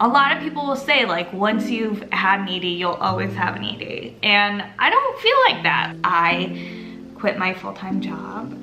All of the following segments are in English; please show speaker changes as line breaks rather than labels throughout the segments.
A lot of people will say like once you've had an ED, you'll always have an ED. And I don't feel like that. I quit my full-time job.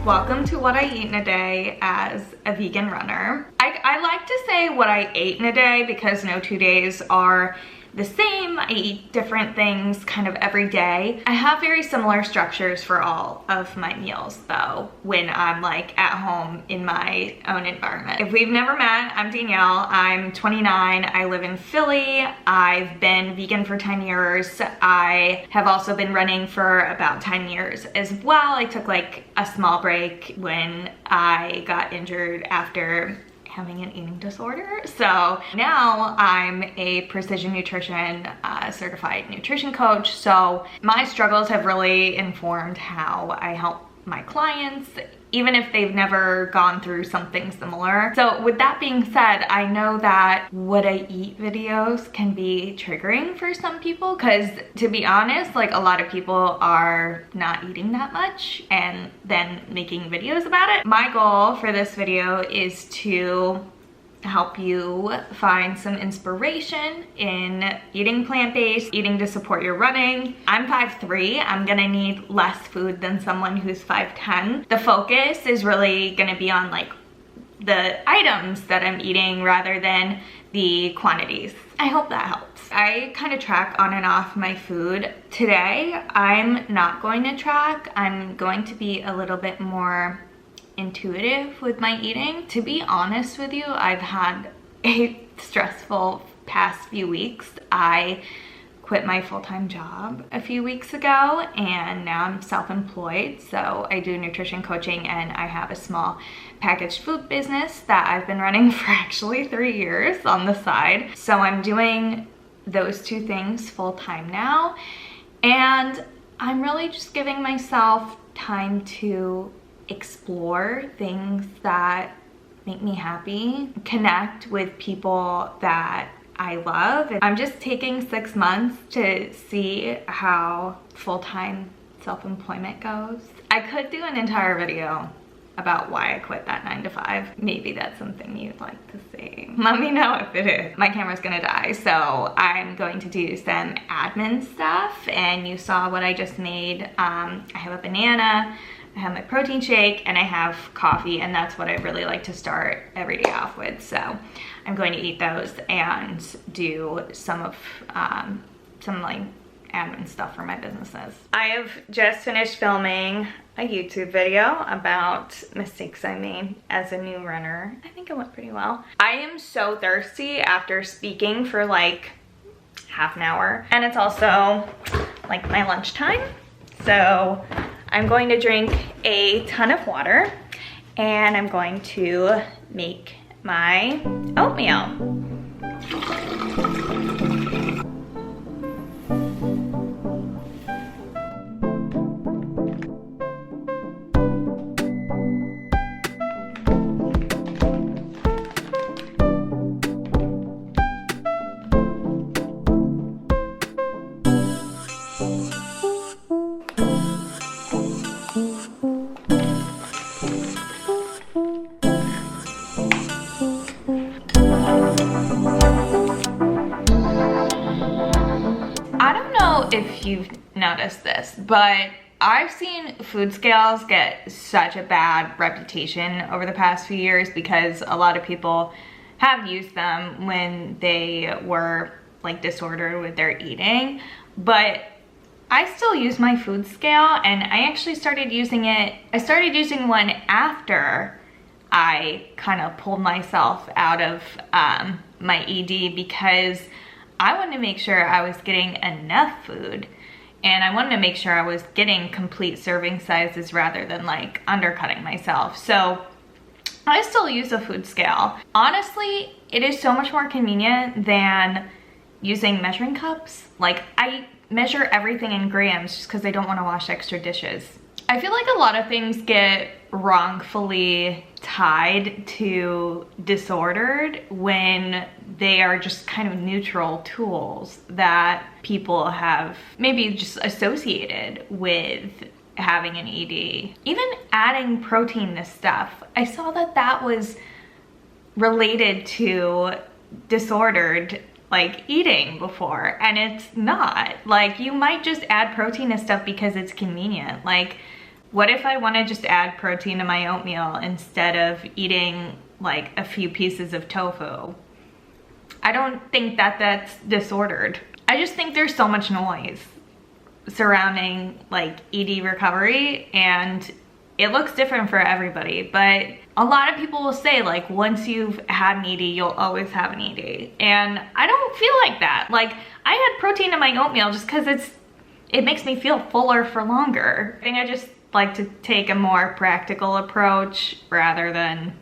Welcome to what I eat in a day as a vegan runner. I like to say what I ate in a day because no 2 days are the same. I eat different things kind of every day. I have very similar structures for all of my meals though when I'm like at home in my own environment. If we've never met, I'm Danielle. I'm 29. I live in Philly. I've been vegan for 10 years. I have also been running for about 10 years as well. I took like a small break when I got injured after having an eating disorder. So now I'm a precision nutrition certified nutrition coach. So my struggles have really informed how I help my clients, even if they've never gone through something similar. So with that being said, I know that what I eat videos can be triggering for some people because to be honest, like a lot of people are not eating that much and then making videos about it. My goal for this video is to help you find some inspiration in eating plant-based, eating to support your running. I'm 5'3". I'm gonna need less food than someone who's 5'10". The focus is really gonna be on like the items that I'm eating rather than the quantities. I hope that helps. I kind of track on and off my food. Today, I'm not going to track. I'm going to be a little bit more intuitive with my eating. To be honest with you, I've had a stressful past few weeks. I quit my full-time job a few weeks ago and now I'm self-employed. So I do nutrition coaching and I have a small packaged food business that I've been running for actually 3 years on the side. So I'm doing those two things full-time now. And I'm really just giving myself time to explore things that make me happy, connect with people that I love. I'm just taking 6 months to see how full-time self-employment goes. I could do an entire video about why I quit that 9 to 5. Maybe that's something you'd like to see. Let me know if it is. My camera's gonna die, so I'm going to do some admin stuff, and you saw what I just made. I have a banana, I have my protein shake, and I have coffee, and that's what I really like to start every day off with. So I'm going to eat those and do some of some like admin stuff for my businesses. I have just finished filming a YouTube video about mistakes I made as a new runner. I think it went pretty well. I am so thirsty after speaking for like half an hour, and it's also like my lunchtime. So I'm going to drink a ton of water and I'm going to make my oatmeal. if you've noticed this, but I've seen food scales get such a bad reputation over the past few years because a lot of people have used them when they were like disordered with their eating. But I still use my food scale, and I actually started using it. I started using one after I kind of pulled myself out of my ED because I wanted to make sure I was getting enough food, and I wanted to make sure I was getting complete serving sizes rather than like undercutting myself. So I still use a food scale. Honestly, it is so much more convenient than using measuring cups. Like, I measure everything in grams just because I don't want to wash extra dishes. I feel like a lot of things get wrongfully tied to disordered when they are just kind of neutral tools that people have maybe just associated with having an ED. Even adding protein to stuff, I saw that that was related to disordered like eating before, and it's not. Like, you might just add protein to stuff because it's convenient. Like, what if I want to just add protein to my oatmeal instead of eating like a few pieces of tofu? I don't think that that's disordered. I just think there's so much noise surrounding like ED recovery, and it looks different for everybody. But a lot of people will say like, once you've had an ED, you'll always have an ED. And I don't feel like that. Like, I had protein in my oatmeal just because it makes me feel fuller for longer. I think I just like to take a more practical approach rather than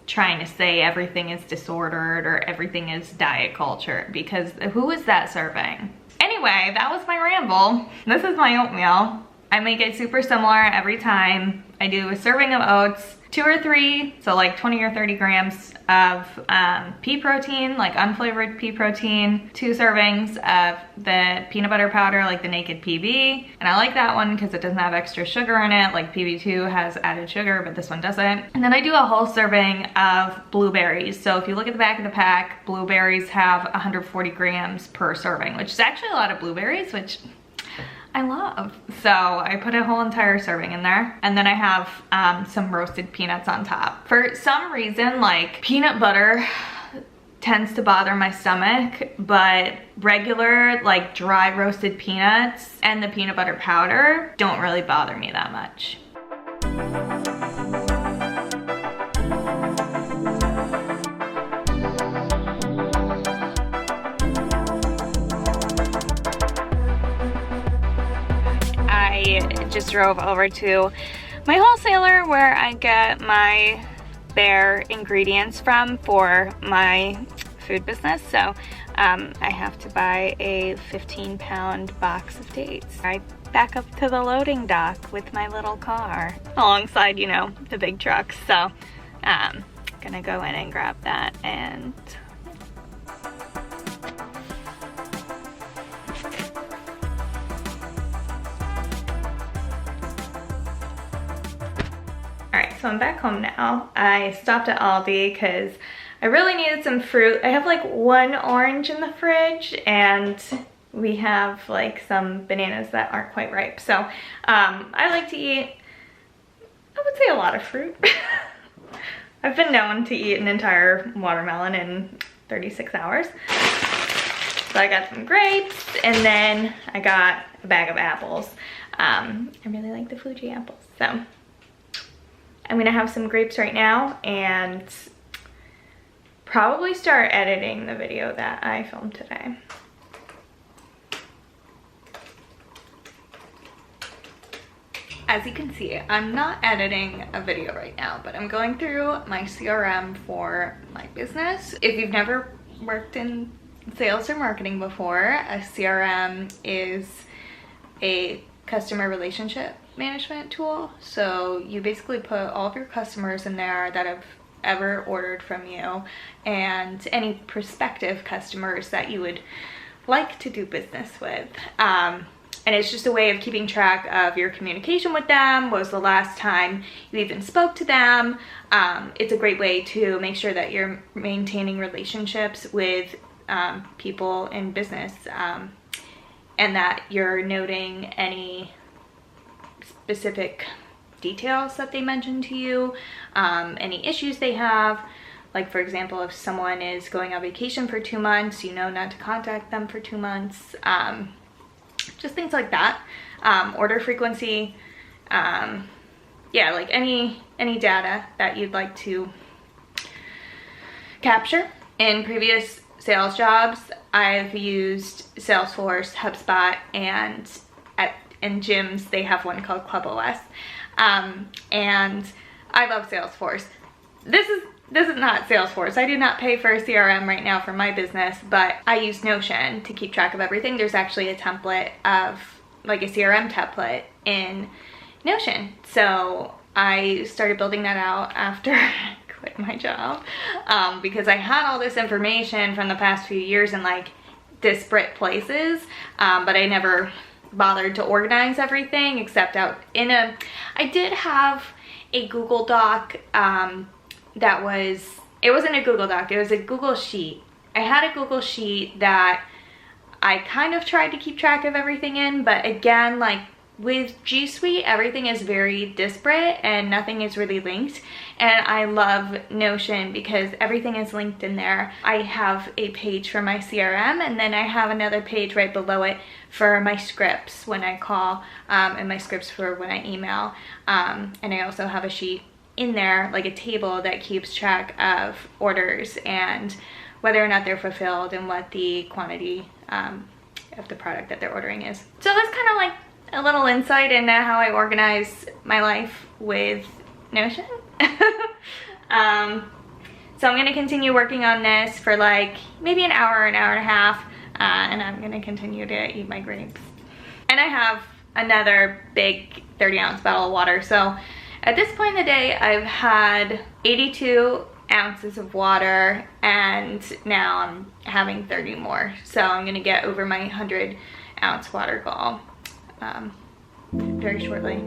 trying to say everything is disordered or everything is diet culture, because who is that serving? Anyway, that was my ramble. This is my oatmeal. I make it super similar every time. I do a serving of oats, 2 or 3, so like 20 or 30 grams of pea protein, like unflavored pea protein, 2 servings of the peanut butter powder, like the Naked PB. And I like that one because it doesn't have extra sugar in it. Like PB2 has added sugar, but this one doesn't. And then I do a whole serving of blueberries. So if you look at the back of the pack, blueberries have 140 grams per serving, which is actually a lot of blueberries, which I love. So I put a whole entire serving in there. And then I have some roasted peanuts on top. For some reason, like, peanut butter tends to bother my stomach, but regular like dry roasted peanuts and the peanut butter powder don't really bother me that much. I just drove over to my wholesaler where I get my bare ingredients from for my food business. So I have to buy a 15-pound box of dates. I back up to the loading dock with my little car alongside, you know, the big trucks. So gonna go in and grab that and so I'm back home now. I stopped at Aldi because I really needed some fruit. I have like 1 orange in the fridge and we have like some bananas that aren't quite ripe. So I like to eat, I would say, a lot of fruit. I've been known to eat an entire watermelon in 36 hours. So I got some grapes and then I got a bag of apples. I really like the Fuji apples, so I'm gonna have some grapes right now and probably start editing the video that I filmed today. As you can see, I'm not editing a video right now, but I'm going through my CRM for my business. If you've never worked in sales or marketing before, a CRM is a customer relationship management tool. So you basically put all of your customers in there that have ever ordered from you and any prospective customers that you would like to do business with. And it's just a way of keeping track of your communication with them. What was the last time you even spoke to them? It's a great way to make sure that you're maintaining relationships with people in business. and that you're noting any specific details that they mention to you, any issues they have. Like for example, if someone is going on vacation for 2 months, you know not to contact them for 2 months. Just things like that. Order frequency. Yeah, like any data that you'd like to capture. In previous sales jobs, I've used Salesforce, HubSpot, and in gyms they have one called ClubOS. And I love Salesforce. This is not Salesforce. I do not pay for a CRM right now for my business, but I use Notion to keep track of everything. There's actually a template of like a CRM template in Notion. So I started building that out after I quit my job, because I had all this information from the past few years in like disparate places, but I never bothered to organize everything except out in I did have a Google Doc it wasn't a Google Doc, it was a Google Sheet. I had a Google Sheet that I kind of tried to keep track of everything in, but again, like with G Suite, everything is very disparate and nothing is really linked. And I love Notion because everything is linked in there. I have a page for my CRM, and then I have another page right below it for my scripts when I call, and my scripts for when I email. And I also have a sheet in there, like a table that keeps track of orders and whether or not they're fulfilled and what the quantity of the product that they're ordering is. So that's kind of like a little insight into how I organize my life with Notion. So I'm gonna continue working on this for like maybe an hour and a half, and I'm gonna continue to eat my grapes. And I have another big 30-ounce bottle of water. So at this point in the day, I've had 82 ounces of water, and now I'm having 30 more. So I'm gonna get over my 100-ounce water goal very shortly.